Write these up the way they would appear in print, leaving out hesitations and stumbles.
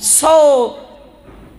100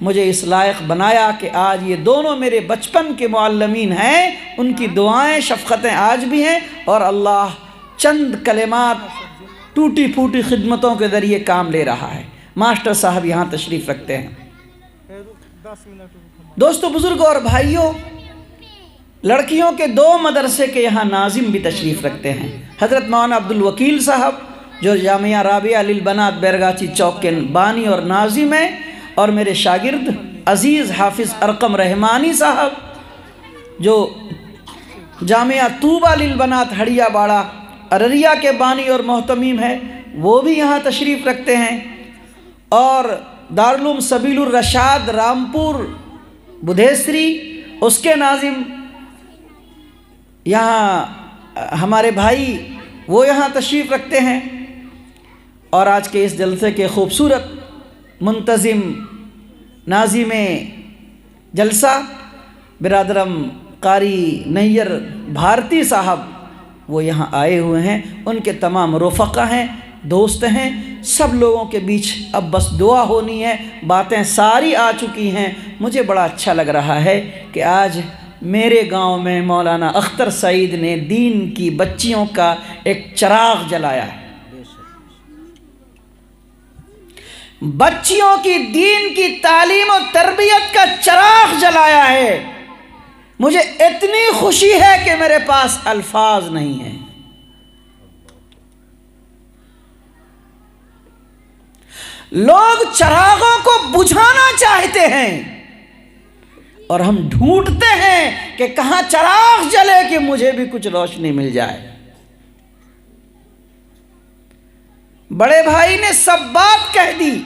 مجھے اس لائق بنایا کہ آج یہ دونوں میرے بچپن کے معلمین ہیں، ان کی دعائیں شفقتیں آج بھی ہیں، اور اللہ چند کلمات ٹوٹی پھوٹی خدمتوں کے ذریعے کام لے رہا ہے۔ ماسٹر صاحب یہاں تشریف رکھتے ہیں۔ دوستو، بزرگوں اور بھائیوں، لڑکیوں کے 2 مدرسے کے یہاں ناظم بھی تشریف رکھتے ہیں۔ حضرت مولانا عبدالوکیل صاحب جو جامعہ رابعہ للبنات بیرگاچی چوک کے بانی اور ناظم ہیں، اور میرے شاگرد عزیز حافظ ارقم رحمانی صاحب جو جامعہ طوبہ للبنات ہڑیا باڑہ ارریہ کے بانی اور محتمیم ہے، وہ بھی یہاں تشریف رکھتے ہیں۔ اور دارالعلوم سبیل الرشاد رامپور بدھیسری، اس کے ناظم یہاں ہمارے بھائی وہ یہاں تشریف رکھتے ہیں۔ اور آج کے اس جلسے کے خوبصورت منتظم ناظم جلسہ برادرم قاری نیر بھارتی صاحب وہ یہاں آئے ہوئے ہیں، ان کے تمام رفقا ہیں، دوست ہیں، سب لوگوں کے بیچ اب بس دعا ہونی ہے۔ باتیں ساری آ چکی ہیں۔ مجھے بڑا اچھا لگ رہا ہے کہ آج میرے گاؤں میں مولانا اختر سعید نے دین کی بچیوں کا ایک چراغ جلایا ہے، بچیوں کی دین کی تعلیم و تربیت کا چراغ جلایا ہے۔ مجھے اتنی خوشی ہے کہ میرے پاس الفاظ نہیں ہیں۔ لوگ چراغوں کو بجھانا چاہتے ہیں اور ہم ڈھونڈتے ہیں کہ کہاں چراغ جلے کہ مجھے بھی کچھ روشنی مل جائے۔ بڑے بھائی نے سب بات کہہ دی۔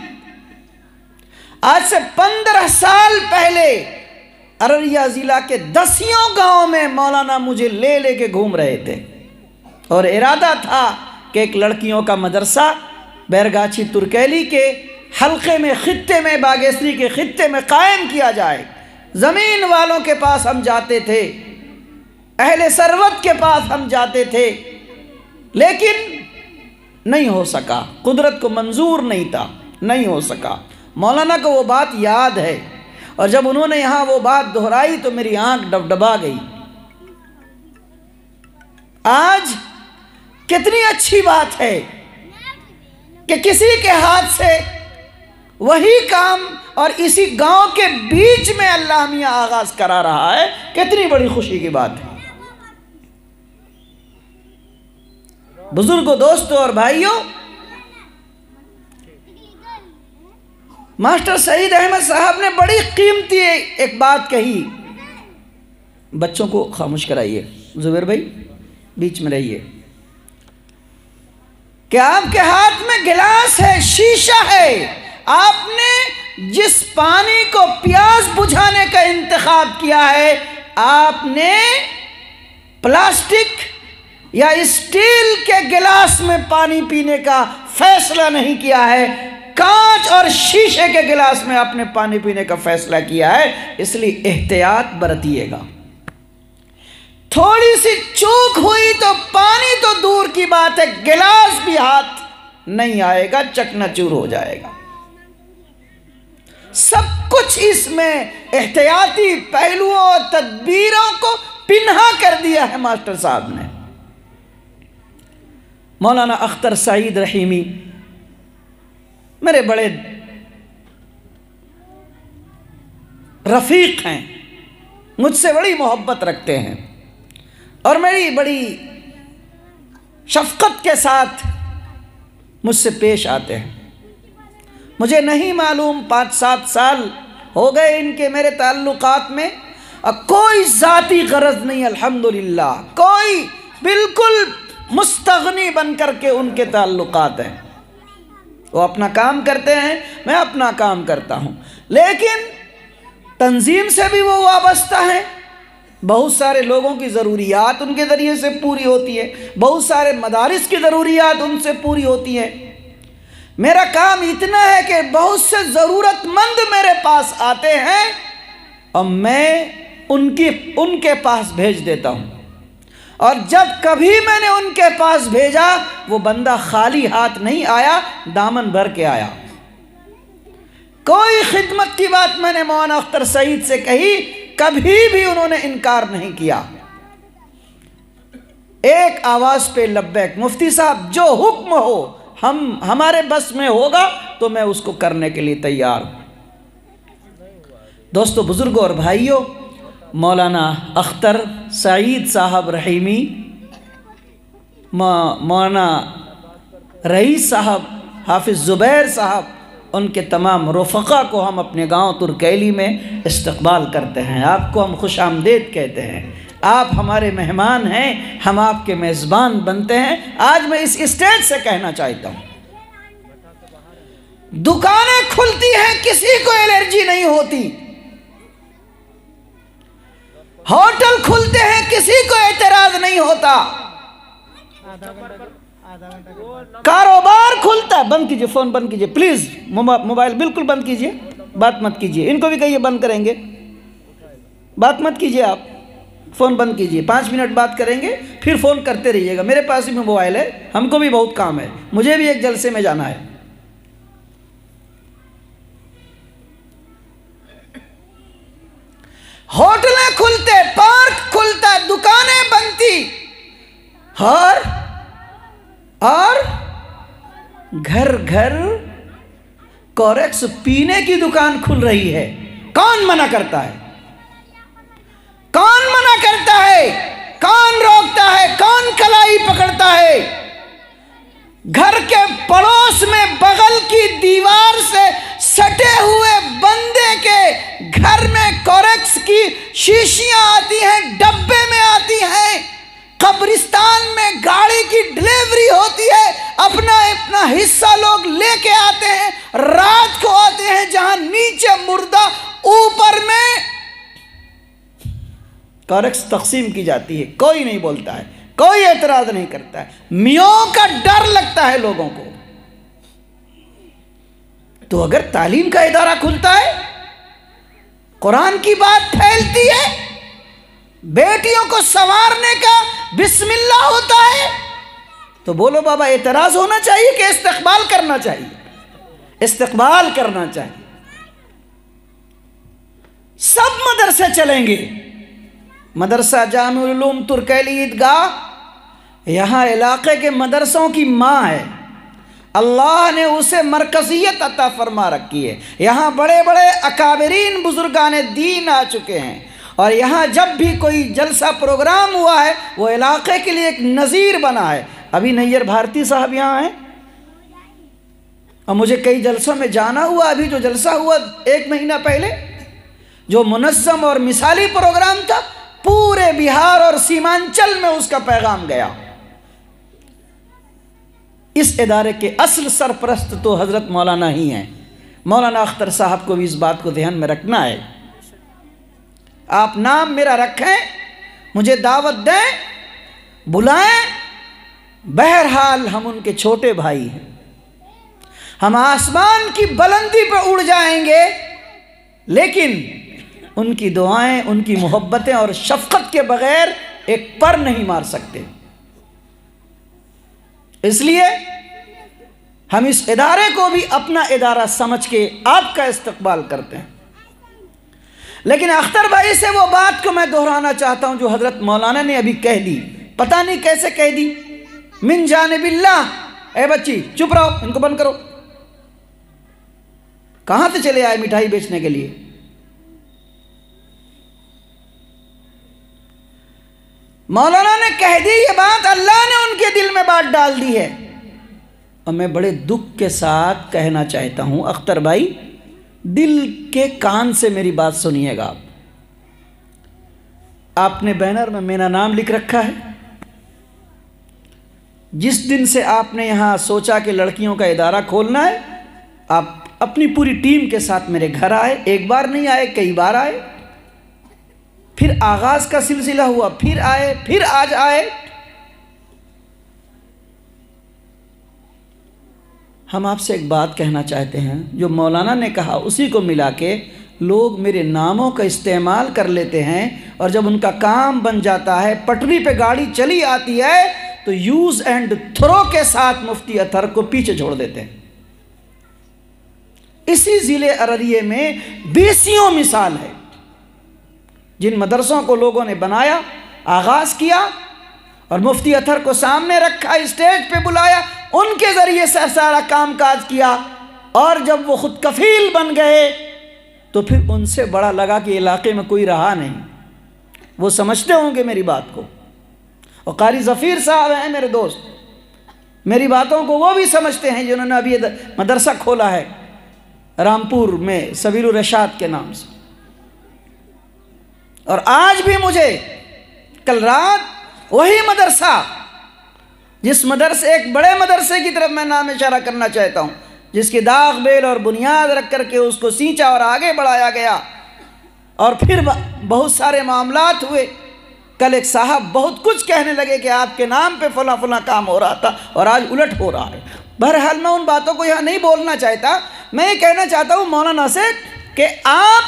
آج سے 15 سال پہلے ارریہ ضلع کے 10 گاؤں میں مولانا مجھے لے لے کے گھوم رہے تھے، اور ارادہ تھا کہ ایک لڑکیوں کا مدرسہ بیرگاچی ترکیلی کے حلقے میں، خطے میں، باگیسری کے خطے میں قائم کیا جائے۔ زمین والوں کے پاس ہم جاتے تھے، اہل ثروت کے پاس ہم جاتے تھے، لیکن نہیں ہو سکا، قدرت کو منظور نہیں تھا، نہیں ہو سکا۔ مولانا کو وہ بات یاد ہے، اور جب انہوں نے یہاں وہ بات دہرائی تو میری آنکھ ڈبڈبا گئی۔ آج کتنی اچھی بات ہے کہ کسی کے ہاتھ سے وہی کام اور اسی گاؤں کے بیچ میں اللہ میاں آغاز کرا رہا ہے۔ کتنی بڑی خوشی کی بات ہے۔ بزرگوں، دوستوں اور بھائیوں، ماسٹر سعید احمد صاحب نے بڑی قیمتی ایک بات کہی۔ بچوں کو خاموش کرائیے، زبیر بھائی بیچ میں رہیے، کہ آپ کے ہاتھ میں گلاس ہے، شیشہ ہے، آپ نے جس پانی کو پیاس بجھانے کا انتخاب کیا ہے، آپ نے پلاسٹک یا اسٹیل کے گلاس میں پانی پینے کا فیصلہ نہیں کیا ہے، کانچ اور شیشے کے گلاس میں آپ نے پانی پینے کا فیصلہ کیا ہے۔ اس لیے احتیاط برتیے گا۔ تھوڑی سی چوک ہوئی تو پانی تو دور کی بات ہے، گلاس بھی ہاتھ نہیں آئے گا، چکنا چور ہو جائے گا۔ سب کچھ اس میں احتیاطی پہلوؤں اور تدبیروں کو پنہا کر دیا ہے ماسٹر صاحب نے۔ مولانا اختر سعید رحیمی میرے بڑے رفیق ہیں، مجھ سے بڑی محبت رکھتے ہیں، اور میری بڑی شفقت کے ساتھ مجھ سے پیش آتے ہیں۔ مجھے نہیں معلوم 5-7 سال ہو گئے ان کے میرے تعلقات میں، کوئی ذاتی غرض نہیں، الحمدللہ، کوئی بالکل مستغنی بن کر کے ان کے تعلقات ہیں۔ وہ اپنا کام کرتے ہیں، میں اپنا کام کرتا ہوں، لیکن تنظیم سے بھی وہ وابستہ ہیں۔ بہت سارے لوگوں کی ضروریات ان کے ذریعے سے پوری ہوتی ہے، بہت سارے مدارس کی ضروریات ان سے پوری ہوتی ہیں۔ میرا کام اتنا ہے کہ بہت سے ضرورت مند میرے پاس آتے ہیں اور میں ان کے پاس بھیج دیتا ہوں، اور جب کبھی میں نے ان کے پاس بھیجا وہ بندہ خالی ہاتھ نہیں آیا، دامن بھر کے آیا۔ کوئی خدمت کی بات میں نے مولانا اختر سعید سے کہی، کبھی بھی انہوں نے انکار نہیں کیا، ایک آواز پہ لبیک، مفتی صاحب جو حکم ہو، ہمارے بس میں ہوگا تو میں اس کو کرنے کے لیے تیار ہوں۔ دوستو، بزرگوں اور بھائیوں، مولانا اختر سعید صاحب رحیمی، مولانا رئیس صاحب، حافظ زبیر صاحب، ان کے تمام رفقا کو ہم اپنے گاؤں ترکیلی میں استقبال کرتے ہیں۔ آپ کو ہم خوش آمدید کہتے ہیں، آپ ہمارے مہمان ہیں، ہم آپ کے میزبان بنتے ہیں۔ آج میں اس اسٹیج سے کہنا چاہتا ہوں، دکانیں کھلتی ہیں، کسی کو الرجی نہیں ہوتی، ہوٹل کھلتے ہیں، کسی کو اعتراض نہیں ہوتا، کاروبار کھلتا ہے۔ بند کیجئے، فون بند کیجئے پلیز، موبائل بالکل بند کیجئے، بات مت کیجئے، ان کو بھی کہیے بند کریں گے، بات مت کیجئے، آپ فون بند کیجئے، 5 منٹ بات کریں گے، پھر فون کرتے رہیے گا۔ میرے پاس بھی موبائل ہے، ہم کو بھی بہت کام ہے، مجھے بھی ایک جلسے میں جانا ہے۔ ہوٹلیں کھلتے، پارک کھلتا، دکانیں بنتی، اور گھر گھر کورکس پینے کی دکان کھل رہی ہے۔ کون منع کرتا ہے؟ کون منع کرتا ہے؟ کون روکتا ہے؟ کون کلائی پکڑتا ہے؟ گھر کے پڑوس میں بغل کی دیوار سے سٹے ہوئے بندے کے گھر میں کورکس کی شیشیاں آتی ہیں، ڈبے میں آتی ہیں، قبرستان میں گاڑی کی ڈلیوری ہوتی ہے، اپنا حصہ لوگ لے کے آتے ہیں، رات کو آتے ہیں، جہاں نیچے مردہ، اوپر میں کورکس تقسیم کی جاتی ہے، کوئی نہیں بولتا ہے، کوئی اعتراض نہیں کرتا ہے، میوں کا ڈر لگتا ہے لوگوں کو۔ تو اگر تعلیم کا ادارہ کھلتا ہے، قرآن کی بات پھیلتی ہے، بیٹیوں کو سنوارنے کا بسم اللہ ہوتا ہے، تو بولو بابا اعتراض ہونا چاہیے کہ استقبال کرنا چاہیے؟ استقبال کرنا چاہیے۔ سب مدرسے چلیں گے، مدرسہ جامع العلوم ترکیلی عیدگاہ یہاں علاقے کے مدرسوں کی ماں ہے، اللہ نے اسے مرکزیت عطا فرما رکھی ہے، یہاں بڑے بڑے اکابرین بزرگان دین آ چکے ہیں، اور یہاں جب بھی کوئی جلسہ پروگرام ہوا ہے وہ علاقے کے لیے ایک نظیر بنا ہے۔ ابھی نیر بھارتی صاحب یہاں ہیں، اور مجھے کئی جلسوں میں جانا ہوا، ابھی جو جلسہ ہوا 1 مہینہ پہلے، جو منظم اور مثالی پروگرام تھا، پورے بہار اور سیمانچل میں اس کا پیغام گیا۔ اس ادارے کے اصل سرپرست تو حضرت مولانا ہی ہیں۔ مولانا اختر صاحب کو بھی اس بات کو ذہن میں رکھنا ہے، آپ نام میرا رکھیں، مجھے دعوت دیں، بلائیں، بہرحال ہم ان کے چھوٹے بھائی ہیں، ہم آسمان کی بلندی پہ اڑ جائیں گے، لیکن ان کی دعائیں، ان کی محبتیں اور شفقت کے بغیر ایک پر نہیں مار سکتے۔ اس لیے ہم اس ادارے کو بھی اپنا ادارہ سمجھ کے آپ کا استقبال کرتے ہیں۔ لیکن اختر بھائی سے وہ بات کو میں دہرانا چاہتا ہوں جو حضرت مولانا نے ابھی کہہ دی، پتہ نہیں کیسے کہہ دی، من جانب اللہ۔ اے بچی چپ رہو، ان کو بند کرو، کہاں سے چلے آئے مٹھائی بیچنے کے لیے؟ مولانا نے کہہ دی یہ بات، اللہ نے ان کے دل میں بات ڈال دی ہے، اور میں بڑے دکھ کے ساتھ کہنا چاہتا ہوں اختر بھائی، دل کے کان سے میری بات سنیے گا۔ آپ نے بینر میں میرا نام لکھ رکھا ہے، جس دن سے آپ نے یہاں سوچا کہ لڑکیوں کا ادارہ کھولنا ہے، آپ اپنی پوری ٹیم کے ساتھ میرے گھر آئے، ایک بار نہیں آئے، کئی بار آئے، پھر آغاز کا سلسلہ ہوا، پھر آئے، پھر آج آئے۔ ہم آپ سے ایک بات کہنا چاہتے ہیں، جو مولانا نے کہا اسی کو ملا کے لوگ میرے ناموں کا استعمال کر لیتے ہیں، اور جب ان کا کام بن جاتا ہے، پٹری پہ گاڑی چلی آتی ہے، تو یوز اینڈ تھرو کے ساتھ مفتی اطہر کو پیچھے چھوڑ دیتے ہیں۔ اسی ضلع ارریہ میں بیسیوں مثال ہے جن مدرسوں کو لوگوں نے بنایا، آغاز کیا اور مفتی اطہر کو سامنے رکھا، اسٹیج پہ بلایا، ان کے ذریعے سے سارا کام کاج کیا، اور جب وہ خود کفیل بن گئے تو پھر ان سے بڑا لگا کہ علاقے میں کوئی رہا نہیں۔ وہ سمجھتے ہوں گے میری بات کو، اور قاری ظفیر صاحب ہیں میرے دوست، میری باتوں کو وہ بھی سمجھتے ہیں جنہوں نے ابھی مدرسہ کھولا ہے رامپور میں سبیل الرشاد کے نام سے۔ اور آج بھی مجھے کل رات وہی مدرسہ، جس مدرسے، ایک بڑے مدرسے کی طرف میں نام اشارہ کرنا چاہتا ہوں، جس کی داغ بیل اور بنیاد رکھ کر کے اس کو سینچا اور آگے بڑھایا گیا، اور پھر بہت سارے معاملات ہوئے۔ کل ایک صاحب بہت کچھ کہنے لگے کہ آپ کے نام پہ فلاں فلاں کام ہو رہا تھا اور آج الٹ ہو رہا ہے۔ بہرحال میں ان باتوں کو یہاں نہیں بولنا چاہتا، میں یہ کہنا چاہتا ہوں مولانا سے کہ آپ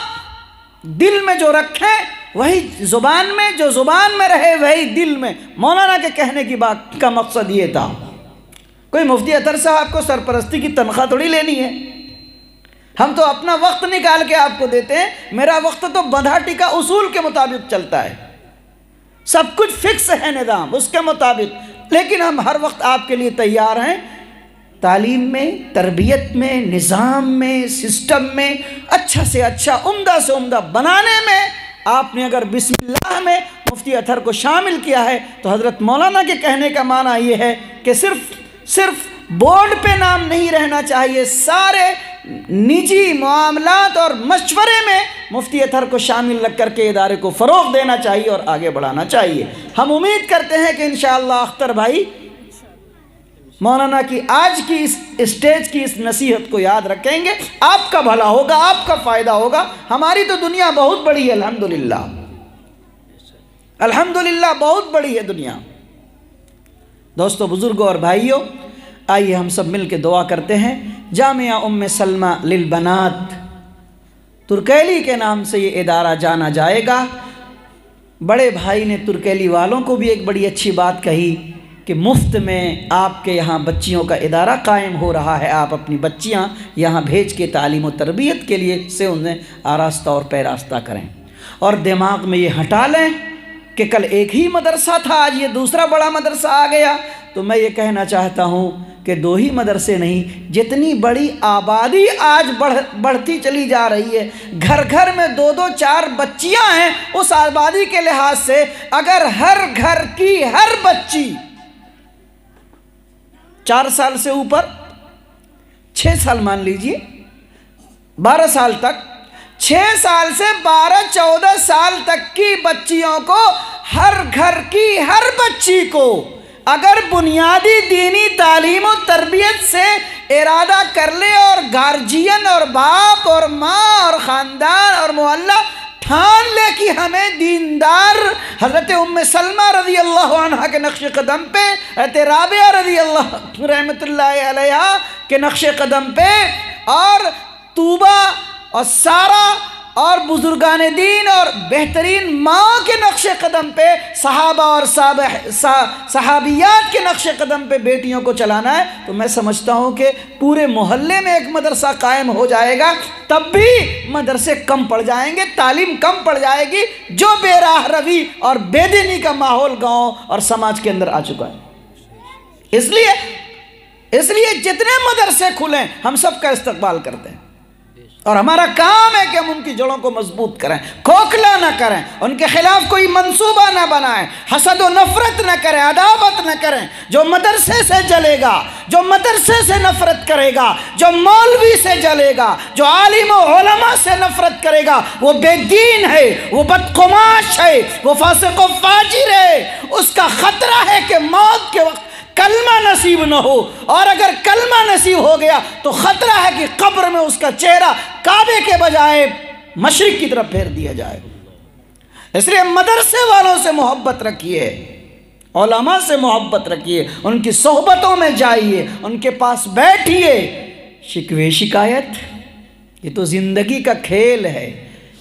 دل میں جو رکھیں وہی زبان میں، جو زبان میں رہے وہی دل میں۔ مولانا کے کہنے کی بات کا مقصد یہ تھا، کوئی مفتی اطہر صاحب کو سرپرستی کی تنخواہ تھوڑی لینی ہے، ہم تو اپنا وقت نکال کے آپ کو دیتے ہیں۔ میرا وقت تو بندھا ٹکا اصول کے مطابق چلتا ہے، سب کچھ فکس ہے نظام اس کے مطابق، لیکن ہم ہر وقت آپ کے لیے تیار ہیں، تعلیم میں، تربیت میں، نظام میں، سسٹم میں اچھا سے اچھا، عمدہ سے عمدہ بنانے میں۔ آپ نے اگر بسم اللہ میں مفتی اطہر کو شامل کیا ہے تو حضرت مولانا کے کہنے کا معنی یہ ہے کہ صرف بورڈ پہ نام نہیں رہنا چاہیے، سارے نجی معاملات اور مشورے میں مفتی اطہر کو شامل رکھ کر کے ادارے کو فروغ دینا چاہیے اور آگے بڑھانا چاہیے۔ ہم امید کرتے ہیں کہ انشاءاللہ اختر بھائی مولانا کی آج کی اس اسٹیج کی اس نصیحت کو یاد رکھیں گے، آپ کا بھلا ہوگا، آپ کا فائدہ ہوگا۔ ہماری تو دنیا بہت بڑی ہے الحمدللہ، الحمدللہ بہت بڑی ہے دنیا۔ دوستو، بزرگوں اور بھائیوں، آئیے ہم سب مل کے دعا کرتے ہیں۔ جامعہ ام سلمہ للبنات ترکیلی کے نام سے یہ ادارہ جانا جائے گا۔ بڑے بھائی نے ترکیلی والوں کو بھی ایک بڑی اچھی بات کہی کہ مفت میں آپ کے یہاں بچیوں کا ادارہ قائم ہو رہا ہے، آپ اپنی بچیاں یہاں بھیج کے تعلیم و تربیت کے لیے سے انہیں آراستہ اور پیراستہ کریں، اور دماغ میں یہ ہٹا لیں کہ کل ایک ہی مدرسہ تھا، آج یہ دوسرا بڑا مدرسہ آ گیا۔ تو میں یہ کہنا چاہتا ہوں کہ دو ہی مدرسے نہیں، جتنی بڑی آبادی آج بڑھتی چلی جا رہی ہے، گھر گھر میں 2-2 4 بچیاں ہیں، اس آبادی کے لحاظ سے اگر ہر گھر کی ہر بچی 4 سال سے اوپر، 6 سال مان لیجئے، 12 سال تک، 6 سال سے 12-14 سال تک کی بچیوں کو، ہر گھر کی ہر بچی کو اگر بنیادی دینی تعلیم و تربیت سے ارادہ کر لے، اور گارجین اور باپ اور ماں اور خاندان اور محلہ ٹھان لے کہ ہمیں دیندار حضرت ام سلمہ رضی اللہ عنہ کے نقش قدم پہ، حضرت رابعہ رضی اللہ رحمت اللہ علیہ کے نقش قدم پہ، اور طوبہ اور سارہ اور بزرگان دین اور بہترین ماں کے نقش قدم پہ، صحابہ اور صحابیات کے نقش قدم پہ بیٹیوں کو چلانا ہے، تو میں سمجھتا ہوں کہ پورے محلے میں ایک مدرسہ قائم ہو جائے گا، تب بھی مدرسے کم پڑ جائیں گے، تعلیم کم پڑ جائے گی، جو بے راہ روی اور بے دینی کا ماحول گاؤں اور سماج کے اندر آ چکا ہے۔ اس لیے جتنے مدرسے کھلیں ہم سب کا استقبال کرتے ہیں، اور ہمارا کام ہے کہ ہم ان کی جڑوں کو مضبوط کریں، کھوکھلا نہ کریں، ان کے خلاف کوئی منصوبہ نہ بنائیں، حسد و نفرت نہ کریں، عداوت نہ کریں۔ جو مدرسے سے جلے گا، جو مدرسے سے نفرت کرے گا، جو مولوی سے جلے گا، جو عالم و علماء سے نفرت کرے گا، وہ بے دین ہے، وہ بدقماش ہے، وہ فاسق و فاجر ہے، اس کا خطرہ ہے کہ موت کے وقت کلمہ نصیب نہ ہو، اور اگر کلمہ نصیب ہو گیا تو خطرہ ہے کہ قبر میں اس کا چہرہ کعبے کے بجائے مشرق کی طرف پھیر دیا جائے۔ اس لیے مدرسے والوں سے محبت رکھیے، علماء سے محبت رکھیے، ان کی صحبتوں میں جائیے، ان کے پاس بیٹھیے۔ شکوے شکایت یہ تو زندگی کا کھیل ہے،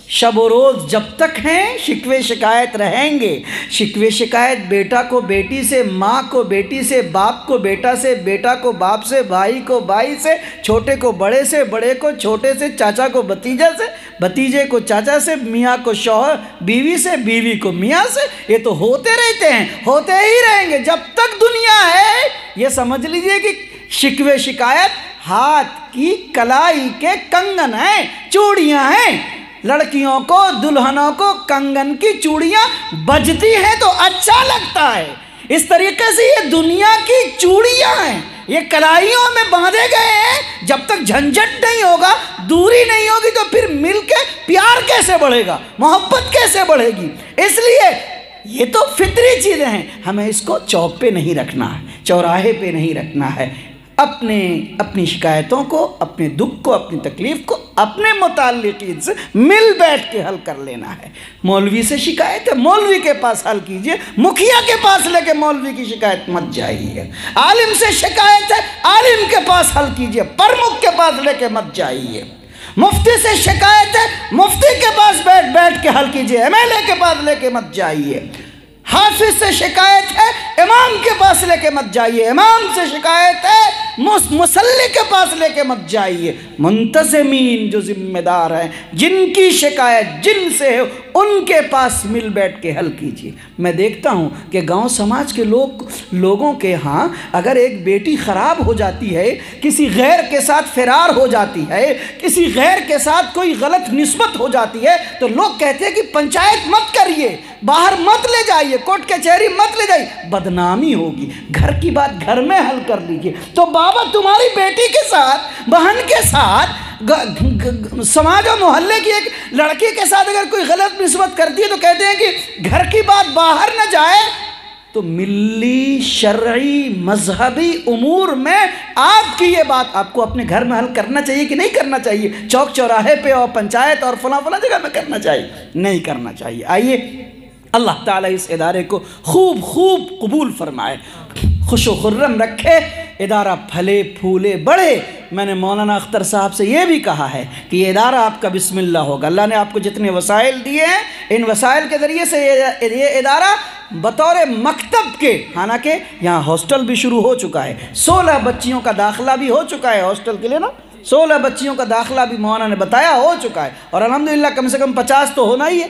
شب و روز جب تک ہیں شکوے شکایت رہیں گے۔ شکوے شکایت بیٹا کو بیٹی سے، ماں کو بیٹی سے، باپ کو بیٹا سے، بیٹا کو باپ سے، بھائی کو بھائی سے، چھوٹے کو بڑے سے، بڑے کو چھوٹے سے، چاچا کو بھتیجا سے، بھتیجے کو چاچا سے، میاں کو شوہر بیوی سے، بیوی کو میاں سے، یہ تو ہوتے رہتے ہیں، ہوتے ہی رہیں گے جب تک دنیا ہے۔ یہ سمجھ لیجئے کہ شکوے شکایت ہاتھ کی کلائی کے کنگن ہیں، چوڑیاں ہیں۔ لڑکیوں کو، دلہنوں کو کنگن کی چوڑیاں بجتی ہیں تو اچھا لگتا ہے۔ اس طریقے سے یہ دنیا کی چوڑیاں ہیں، یہ کلائیوں میں باندھے گئے ہیں۔ جب تک جھنجھٹ نہیں ہوگا، دوری نہیں ہوگی، تو پھر مل کے پیار کیسے بڑھے گا، محبت کیسے بڑھے گی؟ اس لیے یہ تو فطری چیزیں ہیں، ہمیں اس کو چوک پہ نہیں رکھنا ہے، چوراہے پہ نہیں رکھنا ہے۔ اپنی شکایتوں کو، اپنے دکھ کو، اپنی تکلیف کو اپنے متعلقین سے مل بیٹھ کے حل کر لینا ہے۔ مولوی سے شکایت ہے، مولوی کے پاس حل کیجئے، مکھیا کے پاس لے کے مولوی کی شکایت مت جائیے۔ عالم سے شکایت ہے، عالم کے پاس حل کیجئے، پرمکھ کے پاس لے کے مت جائیے۔ مفتی سے شکایت ہے، مفتی کے پاس بیٹھ کے حل کیجئے، MLA کے پاس لے کے مت جائیے۔ حافظ سے شکایت ہے، امام کے پاس لے کے مت جائیے، امام سے شکایت ہے، مصلی کے پاس لے کے مت جائیے۔ منتظمین جو ذمہ دار ہیں، جن کی شکایت جن سے ہے، ان کے پاس مل بیٹھ کے حل کیجیے۔ میں دیکھتا ہوں کہ گاؤں سماج کے لوگوں کے ہاں اگر ایک بیٹی خراب ہو جاتی ہے، کسی غیر کے ساتھ فرار ہو جاتی ہے، کسی غیر کے ساتھ کوئی غلط نسبت ہو جاتی ہے، تو لوگ کہتے ہیں کہ پنچایت مت کریے، باہر مت لے جائیے، کورٹ کچہری مت لے جائیے، بدنامی ہوگی۔ گھر کی بات گھر میں حل کر لیجیے۔ تو بابا تمہاری بیٹی کے ساتھ، بہن کے ساتھ، سماج و محلے کی ایک لڑکی کے ساتھ اگر کوئی غلط نسبت کرتی ہے تو کہتے ہیں کہ گھر کی بات باہر نہ جائے۔ تو ملی، شرعی، مذہبی امور میں آپ کی یہ بات آپ کو اپنے گھر میں حل کرنا چاہیے کہ نہیں کرنا چاہیے؟ چوک چوراہے پہ اور پنچایت اور فلاں جگہ میں کرنا چاہیے؟ نہیں کرنا چاہیے۔ آئیے اللہ تعالیٰ اس ادارے کو خوب قبول فرمائے، خوش و خرم رکھے، ادارہ پھلے پھولے بڑھے۔ میں نے مولانا اختر صاحب سے یہ بھی کہا ہے کہ یہ ادارہ آپ کا بسم اللہ ہوگا۔ اللہ نے آپ کو جتنے وسائل دیے ہیں، ان وسائل کے ذریعے سے یہ ادارہ بطور مکتب کے، حالانکہ یہاں ہاسٹل بھی شروع ہو چکا ہے، 16 بچیوں کا داخلہ بھی ہو چکا ہے ہاسٹل کے لیے نا، 16 بچیوں کا داخلہ بھی مولانا نے بتایا ہو چکا ہے، اور الحمدللہ کم سے کم 50 تو ہونا ہی ہے،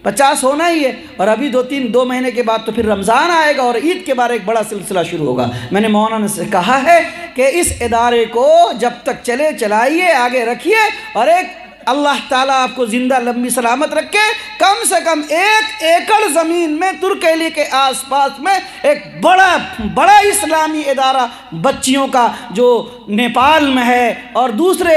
50 ہونا ہی ہے۔ اور ابھی 2 مہینے کے بعد تو پھر رمضان آئے گا اور عید کے بعد ایک بڑا سلسلہ شروع ہوگا۔ میں نے مولانا سے کہا ہے کہ اس ادارے کو جب تک چلے چلائیے، آگے رکھیے، اور ایک اللہ تعالیٰ آپ کو زندہ لمبی سلامت رکھے، کم سے کم 1 ایکڑ زمین میں ترکیلی کے آس پاس میں ایک بڑا اسلامی ادارہ بچیوں کا جو نیپال میں ہے اور دوسرے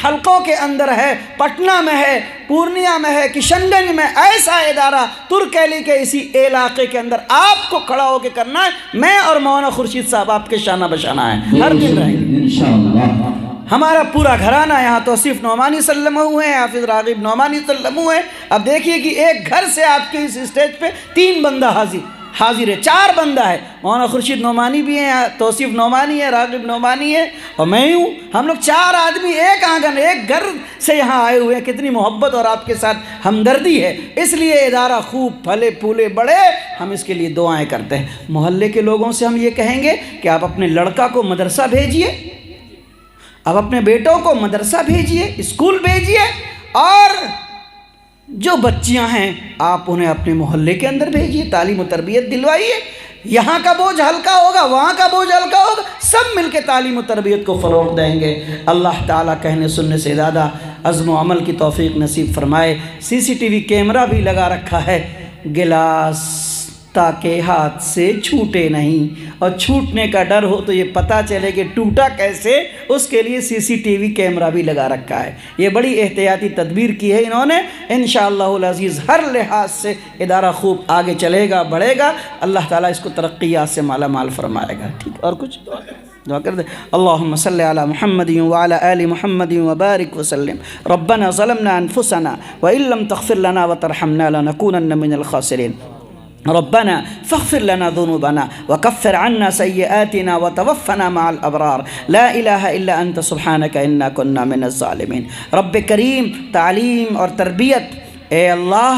حلقوں کے اندر ہے، پٹنہ میں ہے، پورنیہ میں ہے، کشن گنج میں، ایسا ادارہ ترکیلی کے اسی علاقے کے اندر آپ کو کھڑا ہو کے کرنا ہے۔ میں اور مولانا خورشید صاحب آپ کے شانہ بشانہ ہیں، ہر دن رہیں گے انشاءاللہ۔ ہمارا پورا گھرانہ یہاں توصیف نعمانی سلم ہوئے ہیں، حافظ راغب نعمانی سلم ہوئے ہیں۔ اب دیکھیے کہ ایک گھر سے آپ کے اس اسٹیج پہ 3 بندہ حاضر ہے، 4 بندہ ہے، مولانا خورشید نعمانی بھی ہیں، توصیف نعمانی ہے، راغب نعمانی ہے، اور میں ہوں۔ ہم لوگ 4 آدمی ایک آنگن، ایک گھر سے یہاں آئے ہوئے ہیں۔ کتنی محبت اور آپ کے ساتھ ہمدردی ہے، اس لیے ادارہ خوب پھلے پھولے بڑھے، ہم اس کے لیے دعائیں کرتے ہیں۔ محلے کے لوگوں سے ہم یہ کہیں گے کہ آپ اپنے لڑکا کو مدرسہ بھیجیے، اب اپنے بیٹوں کو مدرسہ بھیجیے، اسکول بھیجیے، اور جو بچیاں ہیں آپ انہیں اپنے محلے کے اندر بھیجیے، تعلیم و تربیت دلوائیے۔ یہاں کا بوجھ ہلکا ہوگا، وہاں کا بوجھ ہلکا ہوگا، سب مل کے تعلیم و تربیت کو فروغ دیں گے۔ اللہ تعالیٰ کہنے سننے سے زیادہ عزم و عمل کی توفیق نصیب فرمائے۔ CCTV کیمرہ بھی لگا رکھا ہے، گلاس تاکہ ہاتھ سے چھوٹے نہیں، اور چھوٹنے کا ڈر ہو تو یہ پتہ چلے کہ ٹوٹا کیسے، اس کے لیے CCTV کیمرہ بھی لگا رکھا ہے۔ یہ بڑی احتیاطی تدبیر کی ہے انہوں نے۔ انشاءاللہ العزیز ہر لحاظ سے ادارہ خوب آگے چلے گا، بڑھے گا، اللہ تعالیٰ اس کو ترقیات سے مالا مال فرمائے گا۔ ٹھیک، اور کچھ دعا کر دیں۔ اللہم صلی علی محمد وعلی آل محمد وبارک وسلم۔ ربنا ظلمنا انفسنا وإن لم تغفر لنا وترحمنا لنكونن من الخاسرین۔ ربنا فاغفر لنا ذنوبنا وكفر عنا سيئاتنا وتوفنا مع الأبرار لا إله إلا أنت سبحانك إنا كنا من الظالمين۔ رب کریم تعلیم اور تربیت اے اللہ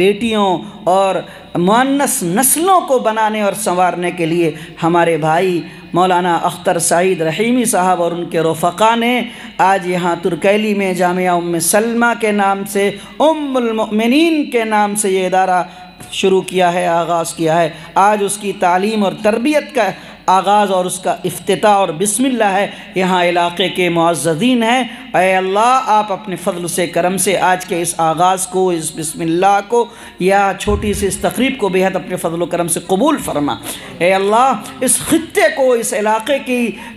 بیٹیوں اور مؤنث نسلوں کو بنانے اور سنوارنے کے لیے ہمارے بھائی مولانا اختر سعید رحیمی صاحب اور ان کے رفقا نے آج یہاں ترکیلی میں جامعہ ام سلمہ کے نام سے، ام المؤمنین کے نام سے یہ ادارہ شروع کیا ہے، آغاز کیا ہے۔ آج اس کی تعلیم اور تربیت کا آغاز اور اس کا افتتاح اور بسم اللہ ہے۔ یہاں علاقے کے معززین ہیں۔ اے اللہ آپ اپنے فضل سے کرم سے آج کے اس آغاز کو، اس بسم اللہ کو یا چھوٹی سی اس تقریب کو بہت اپنے فضل و کرم سے قبول فرما۔ اے اللہ اس خطے کو، اس علاقے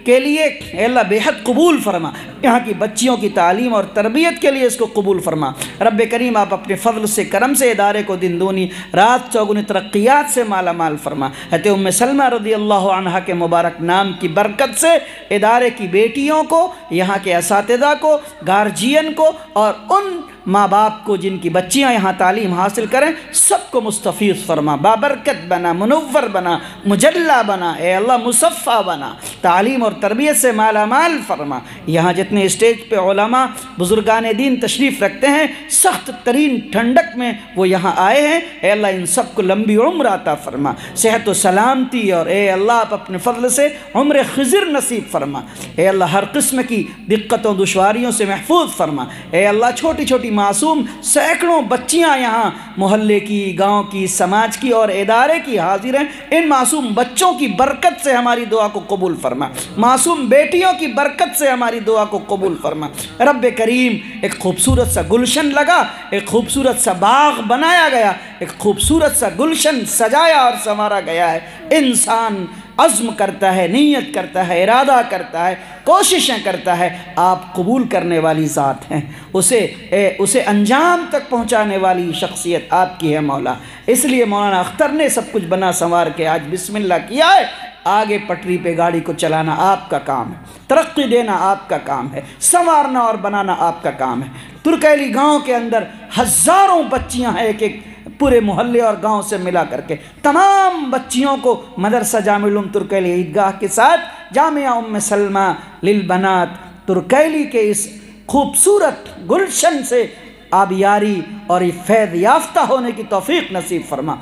کے لیے اے اللہ بہت قبول فرما۔ یہاں کی بچیوں کی تعلیم اور تربیت کے لیے اس کو قبول فرما۔ رب کریم آپ اپنے فضل سے کرم سے ادارے کو دن دونی رات چوگنی ترقیات سے مالا مال فرما۔ حضرت ام سلمہ رضی اللہ عنہ کے مبارک نام کی برکت سے ادارے کی بیٹیوں کو، یہاں کے اساتذہ کو، گارجین کو اور ان ماں باپ کو جن کی بچیاں یہاں تعلیم حاصل کریں، سب کو مستفیض فرما، بابرکت بنا، منور بنا، مجلہ بنا، اے اللہ مصفہ بنا، تعلیم اور تربیت سے مالا مال فرما۔ یہاں جتنے اسٹیج پہ علماء بزرگان دین تشریف رکھتے ہیں، سخت ترین ٹھنڈک میں وہ یہاں آئے ہیں، اے اللہ ان سب کو لمبی عمر عطا فرما، صحت و سلامتی، اور اے اللہ آپ اپنے فضل سے عمر خضر نصیب فرما۔ اے اللہ ہر قسم کی دقتوں دشواریوں سے محفوظ فرما۔ اے اللہ چھوٹی چھوٹی معصوم سینکڑوں بچیاں یہاں محلے کی، گاؤں کی، سماج کی اور ادارے کی حاضر ہیں، ان معصوم بچوں کی برکت سے ہماری دعا کو قبول فرما، معصوم بیٹیوں کی برکت سے ہماری دعا کو قبول فرما۔ رب کریم ایک خوبصورت سا گلشن لگا، ایک خوبصورت سا باغ بنایا گیا، ایک خوبصورت سا گلشن سجایا اور سنوارا گیا ہے۔ انسان عزم کرتا ہے، نیت کرتا ہے، ارادہ کرتا ہے، کوششیں کرتا ہے، آپ قبول کرنے والی ذات ہیں، اسے انجام تک پہنچانے والی شخصیت آپ کی ہے مولا۔ اس لیے مولانا اختر نے سب کچھ بنا سنوار کے آج بسم اللہ کیا ہے۔ آگے پٹری پہ گاڑی کو چلانا آپ کا کام ہے، ترقی دینا آپ کا کام ہے، سنوارنا اور بنانا آپ کا کام ہے۔ ترکیلی گاؤں کے اندر ہزاروں بچیاں ہیں، ایک ایک پورے محلے اور گاؤں سے ملا کر کے تمام بچیوں کو مدرسہ جامع العلوم ترکیلی عیدگاہ کے ساتھ جامعہ ام سلمہ للبنات ترکیلی کے اس خوبصورت گلشن سے آبیاری اور فیض یافتہ ہونے کی توفیق نصیب فرما۔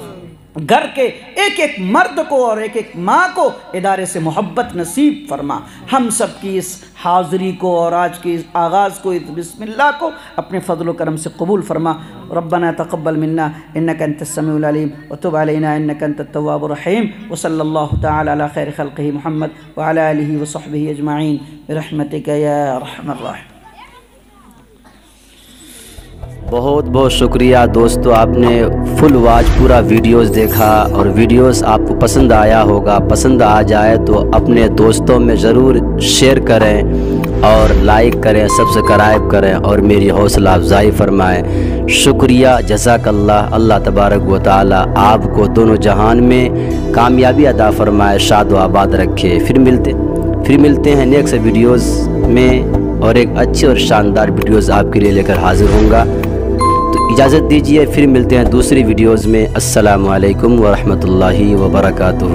گھر کے ایک ایک مرد کو اور ایک ایک ماں کو ادارے سے محبت نصیب فرما۔ ہم سب کی اس حاضری کو اور آج کی اس آغاز کو، اس بسم اللہ کو اپنے فضل و کرم سے قبول فرما۔ ربنا تقبل منا انك انت السميع العليم وتب علينا انك انت التواب الرحيم وصلى الله تعالى على خير خلقه محمد وعلى اله وصحبه اجمعين برحمتك يا ارحم الراحمين۔ بہت بہت شکریہ دوستو، آپ نے فل واچ پورا ویڈیوز دیکھا اور ویڈیوز آپ کو پسند آیا ہوگا۔ پسند آ جائے تو اپنے دوستوں میں ضرور شیئر کریں اور لائک کریں، سبسکرائب کریں اور میری حوصلہ افزائی فرمائیں۔ شکریہ، جزاک اللہ۔ اللہ تبارک و تعالی آپ کو دونوں جہان میں کامیابی عطا فرمائے، شاد و آباد رکھے۔ پھر ملتے ہیں نیکسٹ ویڈیوز میں اور ایک اچھے اور شاندار ویڈیوز آپ کے لیے لے کر حاضر ہوں گا۔ تو اجازت دیجیے، پھر ملتے ہیں دوسری ویڈیوز میں۔ السلام علیکم ورحمۃ اللہ وبرکاتہ۔